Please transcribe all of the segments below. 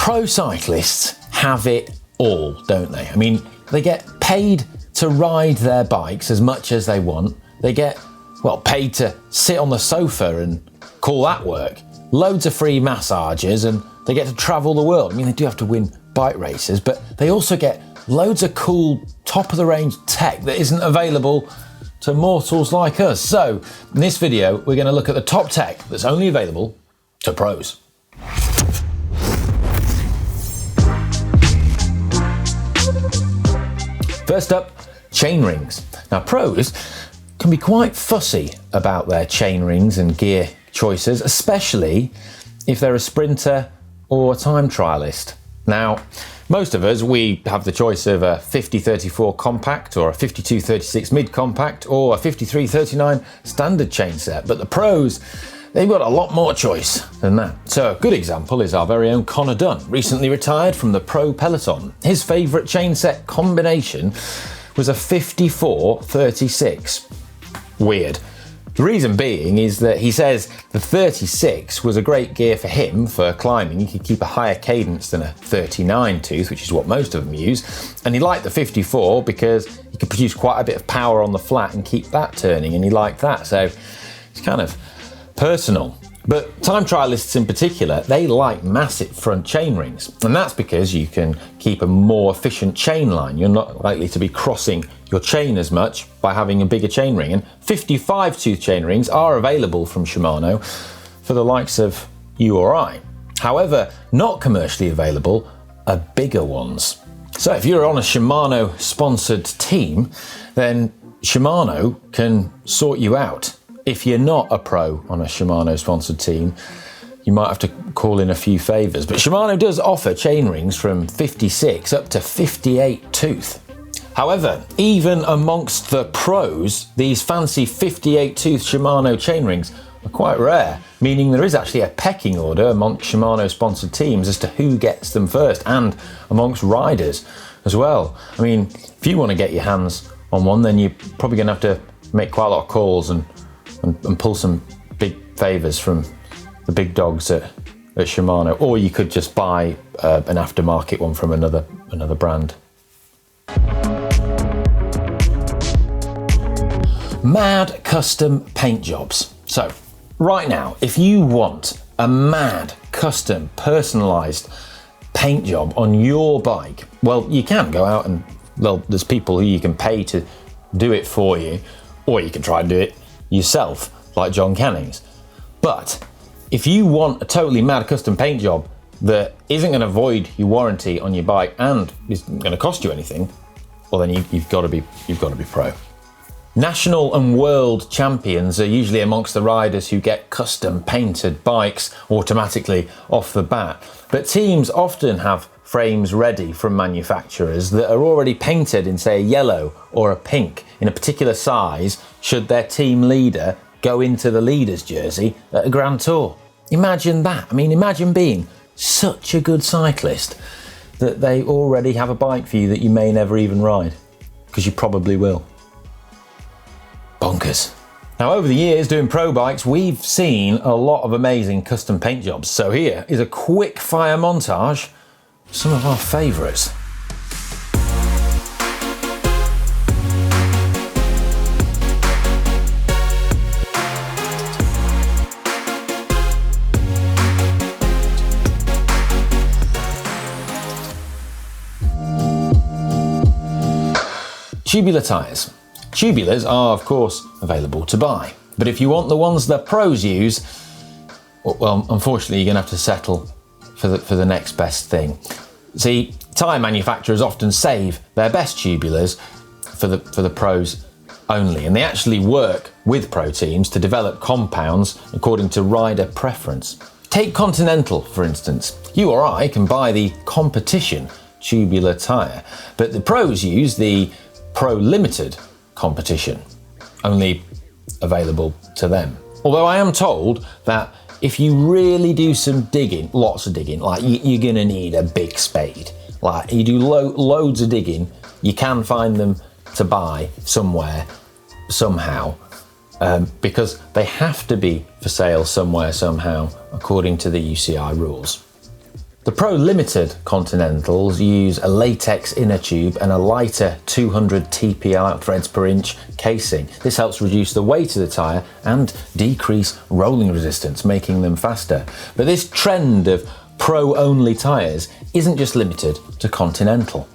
Pro cyclists have it all, don't they? I mean, they get paid to ride their bikes as much as they want. They get, well, paid to sit on the sofa and call that work. Loads of free massages, and they get to travel the world. I mean, they do have to win bike races, but they also get loads of cool, top-of-the-range tech that isn't available to mortals like us. So, in this video, we're going to look at the top tech that's only available to pros. First up, chain rings. Now, pros can be quite fussy about their chain rings and gear choices, especially if they're a sprinter or a time trialist. Now, most of us, we have the choice of a 50-34 compact or a 52-36 mid-compact or a 53-39 standard chain set, but the pros, they've got a lot more choice than that. So a good example is our very own Connor Dunn, recently retired from the pro peloton. His favourite chain set combination was a 54-36. Weird. The reason being is that he says the 36 was a great gear for him for climbing. He could keep a higher cadence than a 39 tooth, which is what most of them use. And he liked the 54 because he could produce quite a bit of power on the flat and keep that turning, and he liked that. So it's kind of personal. But time trialists in particular, they like massive front chain rings. And that's because you can keep a more efficient chain line. You're not likely to be crossing your chain as much by having a bigger chain ring. And 55 tooth chain rings are available from Shimano for the likes of you or I. However, not commercially available are bigger ones. So if you're on a Shimano sponsored team, then Shimano can sort you out. If you're not a pro on a Shimano sponsored team, you might have to call in a few favours. But Shimano does offer chain rings from 56 up to 58 tooth. However, even amongst the pros, these fancy 58 tooth Shimano chain rings are quite rare, meaning there is actually a pecking order amongst Shimano sponsored teams as to who gets them first, and amongst riders as well. I mean, if you want to get your hands on one, then you're probably going to have to make quite a lot of calls and pull some big favours from the big dogs at Shimano, or you could just buy an aftermarket one from another brand. Mad custom paint jobs. So right now, if you want a mad custom personalised paint job on your bike, well, you can go out and, well, there's people who you can pay to do it for you, or you can try and do it yourself, like John Canning's. But if you want a totally mad custom paint job that isn't going to void your warranty on your bike and isn't going to cost you anything, well, then you've got to be pro. National and world champions are usually amongst the riders who get custom painted bikes automatically off the bat. But teams often have frames ready from manufacturers that are already painted in, say, a yellow or a pink in a particular size should their team leader go into the leader's jersey at a Grand Tour. Imagine that. I mean, imagine being such a good cyclist that they already have a bike for you that you may never even ride, because you probably will. Bonkers. Now, over the years doing pro bikes, we've seen a lot of amazing custom paint jobs. So here is a quick fire montage of some of our favourites. Tubular tyres. Tubulars are, of course, available to buy. But if you want the ones that pros use, well, unfortunately, you're going to have to settle for the next best thing. See, tyre manufacturers often save their best tubulars for the pros only, and they actually work with pro teams to develop compounds according to rider preference. Take Continental, for instance. You or I can buy the competition tubular tyre, but the pros use the Pro Limited competition, only available to them. Although I am told that if you really do some digging, lots of digging, like you're gonna need a big spade. Like you do loads of digging, you can find them to buy somewhere, somehow, because they have to be for sale somewhere, somehow, according to the UCI rules. The Pro Limited Continentals use a latex inner tube and a lighter 200 TPI threads per inch casing. This helps reduce the weight of the tyre and decrease rolling resistance, making them faster. But this trend of Pro-only tyres isn't just limited to Continental.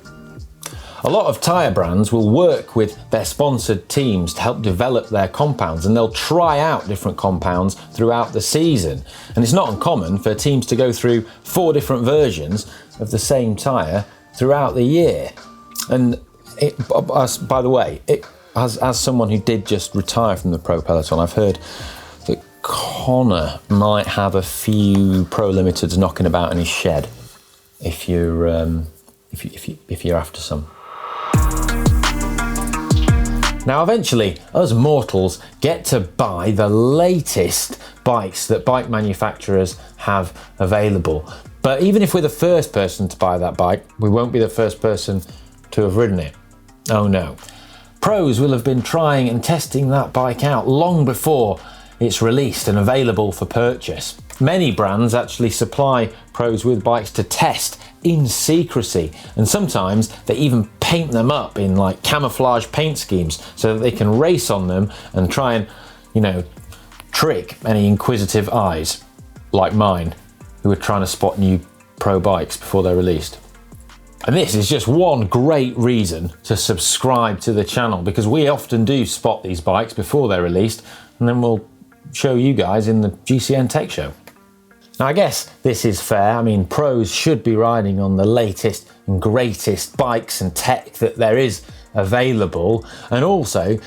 A lot of tyre brands will work with their sponsored teams to help develop their compounds, and they'll try out different compounds throughout the season. And it's not uncommon for teams to go through 4 different versions of the same tyre throughout the year. And by the way, as someone who did just retire from the Pro Peloton, I've heard that Connor might have a few Pro Limiteds knocking about in his shed if you're after some. Now eventually, us mortals get to buy the latest bikes that bike manufacturers have available. But even if we're the first person to buy that bike, we won't be the first person to have ridden it. Oh no. Pros will have been trying and testing that bike out long before it's released and available for purchase. Many brands actually supply pros with bikes to test in secrecy, and sometimes they even paint them up in like camouflage paint schemes so that they can race on them and try and, trick any inquisitive eyes like mine who are trying to spot new pro bikes before they're released. And this is just one great reason to subscribe to the channel, because we often do spot these bikes before they're released, and then we'll show you guys in the GCN Tech show. Now I guess this is fair. I mean, pros should be riding on the latest and greatest bikes and tech that there is available, and also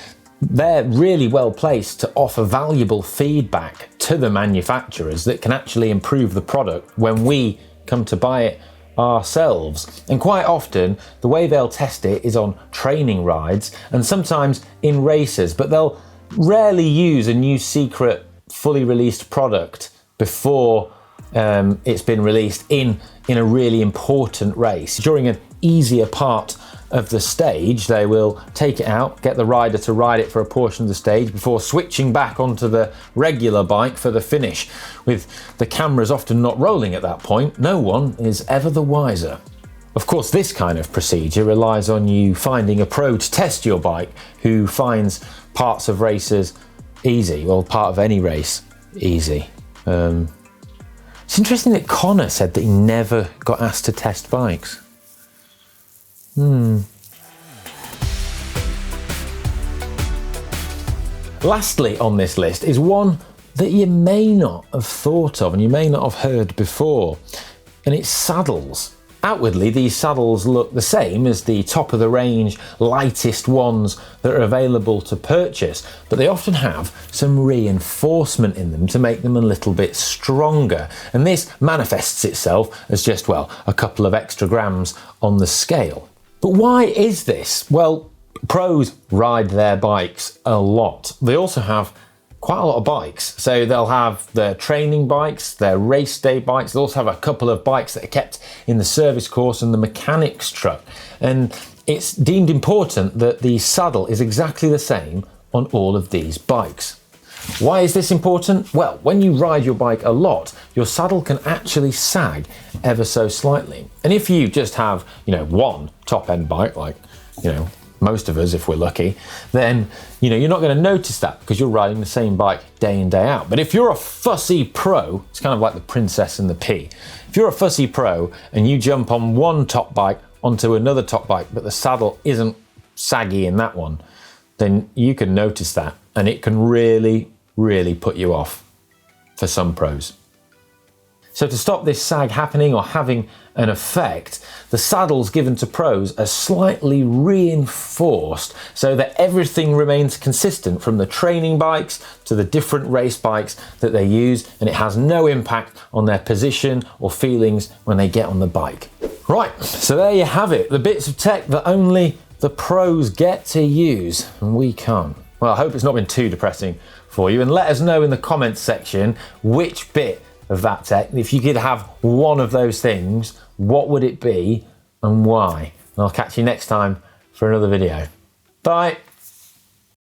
they're really well placed to offer valuable feedback to the manufacturers that can actually improve the product when we come to buy it ourselves. And quite often the way they'll test it is on training rides and sometimes in races, but they'll rarely use a new secret fully released product before it's been released in a really important race. During an easier part of the stage, they will take it out, get the rider to ride it for a portion of the stage before switching back onto the regular bike for the finish. With the cameras often not rolling at that point, no one is ever the wiser. Of course, this kind of procedure relies on you finding a pro to test your bike who finds parts of races easy, well, part of any race easy. It's interesting that Connor said that he never got asked to test bikes. Lastly on this list is one that you may not have thought of and you may not have heard before, and it's saddles. Outwardly, these saddles look the same as the top of the range, lightest ones that are available to purchase, but they often have some reinforcement in them to make them a little bit stronger. And this manifests itself as just, well, a couple of extra grams on the scale. But why is this? Well, pros ride their bikes a lot. They also have quite a lot of bikes. So they'll have their training bikes, their race day bikes. They'll also have a couple of bikes that are kept in the service course and the mechanic's truck. And it's deemed important that the saddle is exactly the same on all of these bikes. Why is this important? Well, when you ride your bike a lot, your saddle can actually sag ever so slightly. And if you just have, one top-end bike, like, most of us, if we're lucky, then you're not going to notice that because you're riding the same bike day in, day out. But if you're a fussy pro, it's kind of like the princess and the pea. If you're a fussy pro and you jump on one top bike onto another top bike, but the saddle isn't saggy in that one, then you can notice that, and it can really, really put you off for some pros. So to stop this sag happening or having an effect, the saddles given to pros are slightly reinforced so that everything remains consistent from the training bikes to the different race bikes that they use, and it has no impact on their position or feelings when they get on the bike. Right, so there you have it, the bits of tech that only the pros get to use and we can't. Well, I hope it's not been too depressing for you, and let us know in the comments section which bit of that tech, if you could have one of those things, what would it be and why? And I'll catch you next time for another video. Bye.